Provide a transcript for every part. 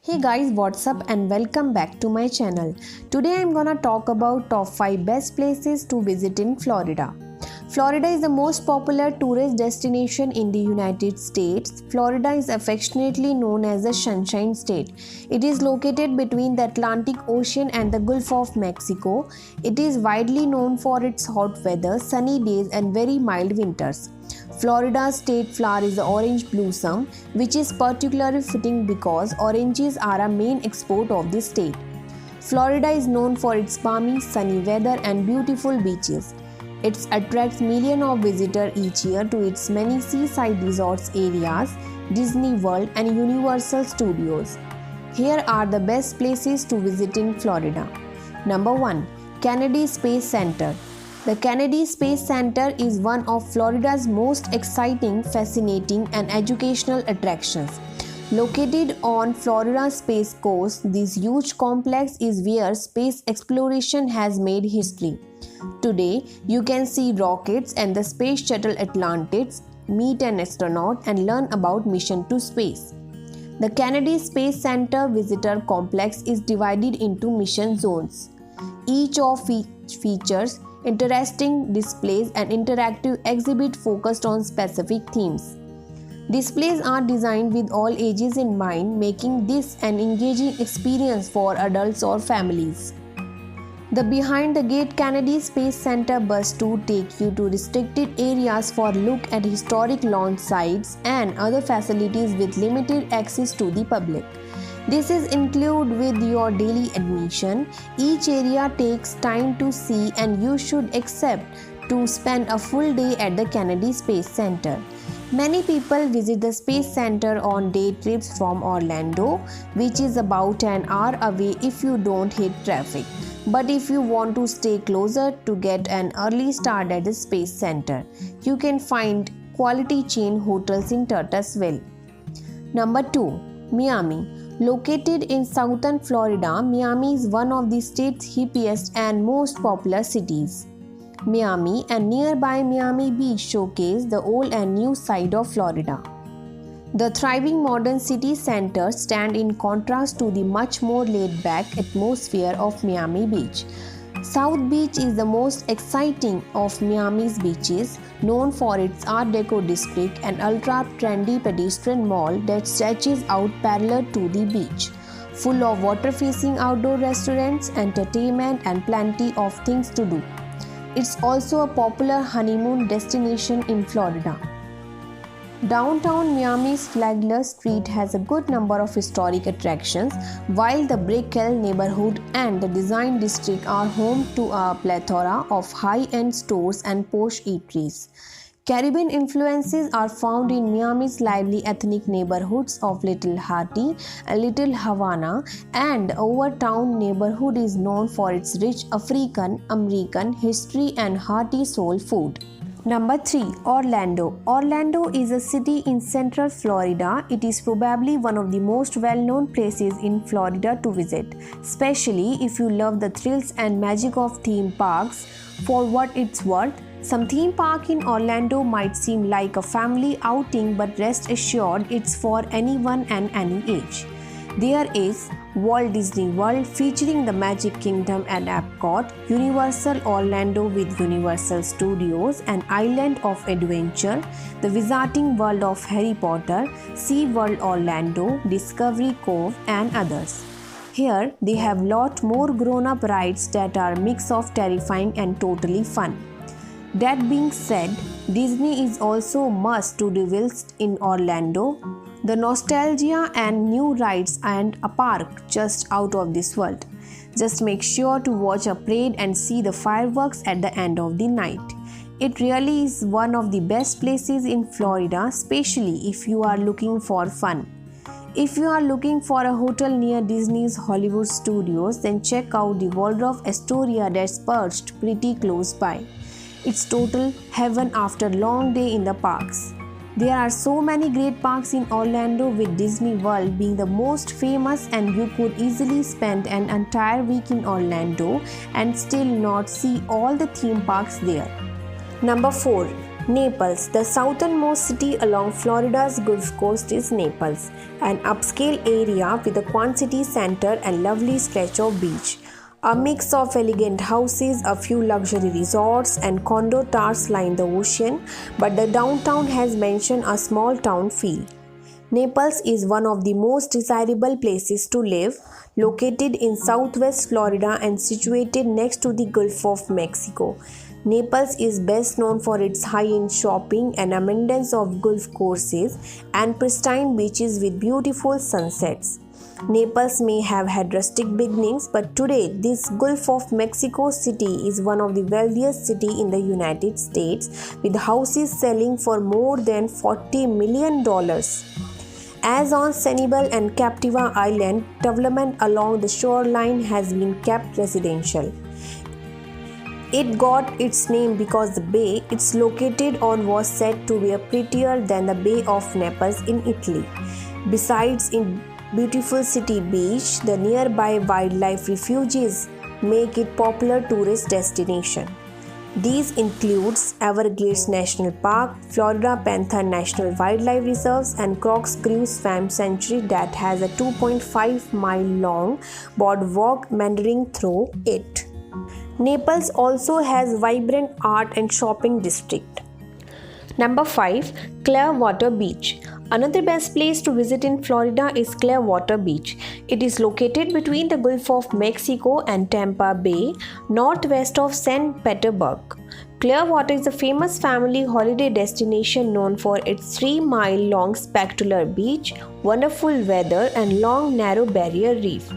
Hey guys, what's up and welcome back to my channel. Today I'm gonna talk about top 5 best places to visit in Florida. Florida is the most popular tourist destination in the United States. Florida is affectionately known as the Sunshine State. It is located between the Atlantic Ocean and the Gulf of Mexico. It is widely known for its hot weather, sunny days and very mild winters. Florida's state flower is the orange blossom, which is particularly fitting because oranges are a main export of the state. Florida is known for its balmy, sunny weather and beautiful beaches. It attracts millions of visitors each year to its many seaside resorts areas, Disney World and Universal Studios. Here are the best places to visit in Florida. Number 1. Kennedy Space Center. The Kennedy Space Center is one of Florida's most exciting, fascinating, and educational attractions. Located on Florida's Space Coast, this huge complex is where space exploration has made history. Today, you can see rockets and the Space Shuttle Atlantis, meet an astronaut, and learn about mission to space. The Kennedy Space Center Visitor Complex is divided into mission zones. Each of features interesting displays and interactive exhibit focused on specific themes. Displays are designed with all ages in mind, making this an engaging experience for adults or families. The Behind the Gate Kennedy Space Center bus tour takes you to restricted areas for look at historic launch sites and other facilities with limited access to the public. This is included with your daily admission. Each area takes time to see and you should accept to spend a full day at the Kennedy Space Center. Many people visit the Space Center on day trips from Orlando, which is about an hour away if you don't hit traffic. But if you want to stay closer to get an early start at the Space Center, you can find quality chain hotels in Titusville. Number 2. Miami. Located in southern Florida, Miami is one of the state's hippiest and most popular cities. Miami and nearby Miami Beach showcase the old and new side of Florida. The thriving modern city center stands in contrast to the much more laid-back atmosphere of Miami Beach. South Beach is the most exciting of Miami's beaches, known for its Art Deco district and ultra-trendy pedestrian mall that stretches out parallel to the beach, full of water-facing outdoor restaurants, entertainment and plenty of things to do. It's also a popular honeymoon destination in Florida. Downtown Miami's Flagler Street has a good number of historic attractions, while the Brickell neighborhood and the Design District are home to a plethora of high-end stores and posh eateries. Caribbean influences are found in Miami's lively ethnic neighborhoods of Little Haiti and Little Havana, and the Overtown neighborhood is known for its rich African-American history and hearty soul food. Number 3. Orlando. Orlando is a city in central Florida. It is probably one of the most well-known places in Florida to visit, especially if you love the thrills and magic of theme parks. For what it's worth, some theme park in Orlando might seem like a family outing, but rest assured it's for anyone and any age. There is Walt Disney World featuring the Magic Kingdom and Epcot, Universal Orlando with Universal Studios and Island of Adventure, the Wizarding World of Harry Potter, SeaWorld Orlando, Discovery Cove and others. Here they have lot more grown-up rides that are a mix of terrifying and totally fun. That being said, Disney is also a must-to-do list in Orlando. The nostalgia and new rides and a park just out of this world. Just make sure to watch a parade and see the fireworks at the end of the night. It really is one of the best places in Florida, especially if you are looking for fun. If you are looking for a hotel near Disney's Hollywood Studios, then check out the Waldorf Astoria that's perched pretty close by. It's total heaven after a long day in the parks. There are so many great parks in Orlando, with Disney World being the most famous, and you could easily spend an entire week in Orlando and still not see all the theme parks there. Number 4. Naples, the southernmost city along Florida's Gulf Coast, is Naples, an upscale area with a Quad City center and lovely stretch of beach. A mix of elegant houses, a few luxury resorts, and condo towers line the ocean, but the downtown has mentioned a small town feel. Naples is one of the most desirable places to live, located in southwest Florida and situated next to the Gulf of Mexico. Naples is best known for its high-end shopping and abundance of golf courses and pristine beaches with beautiful sunsets. Naples may have had rustic beginnings, but today this Gulf of Mexico city is one of the wealthiest cities in the United States, with houses selling for more than $40 million. As on Sanibel and Captiva Island, development along the shoreline has been kept residential. It got its name because the bay it's located on was said to be prettier than the Bay of Naples in Italy. Besides its beautiful city beach, the nearby wildlife refuges make it popular tourist destination. These includes Everglades National Park, Florida Panther National Wildlife Reserves, and Corkscrew Swamp Sanctuary that has a 2.5-mile-long boardwalk meandering through it. Naples also has vibrant art and shopping district. Number 5. Clearwater Beach. Another best place to visit in Florida is Clearwater Beach. It is located between the Gulf of Mexico and Tampa Bay, northwest of St. Petersburg. Clearwater is a famous family holiday destination known for its 3-mile-long spectacular beach, wonderful weather, and long narrow barrier reef.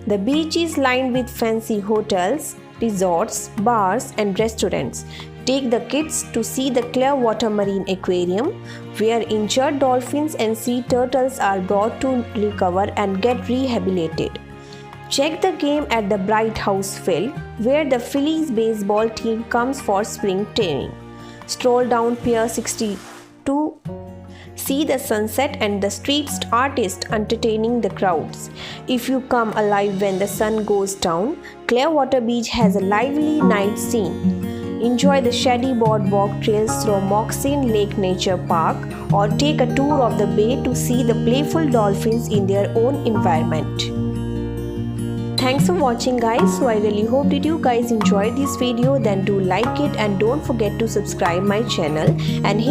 The beach is lined with fancy hotels, resorts, bars, and restaurants. Take the kids to see the Clearwater Marine Aquarium, where injured dolphins and sea turtles are brought to recover and get rehabilitated. Check the game at the Bright House Field, where the Phillies baseball team comes for spring training. Stroll down Pier 62. See the sunset and the street artists entertaining the crowds. If you come alive when the sun goes down, Clearwater Beach has a lively night scene. Enjoy the shady boardwalk trails through Moxie Lake Nature Park, or take a tour of the bay to see the playful dolphins in their own environment. Thanks for watching, guys. So I really hope that you guys enjoyed this video. Then do like it and don't forget to subscribe my channel and hit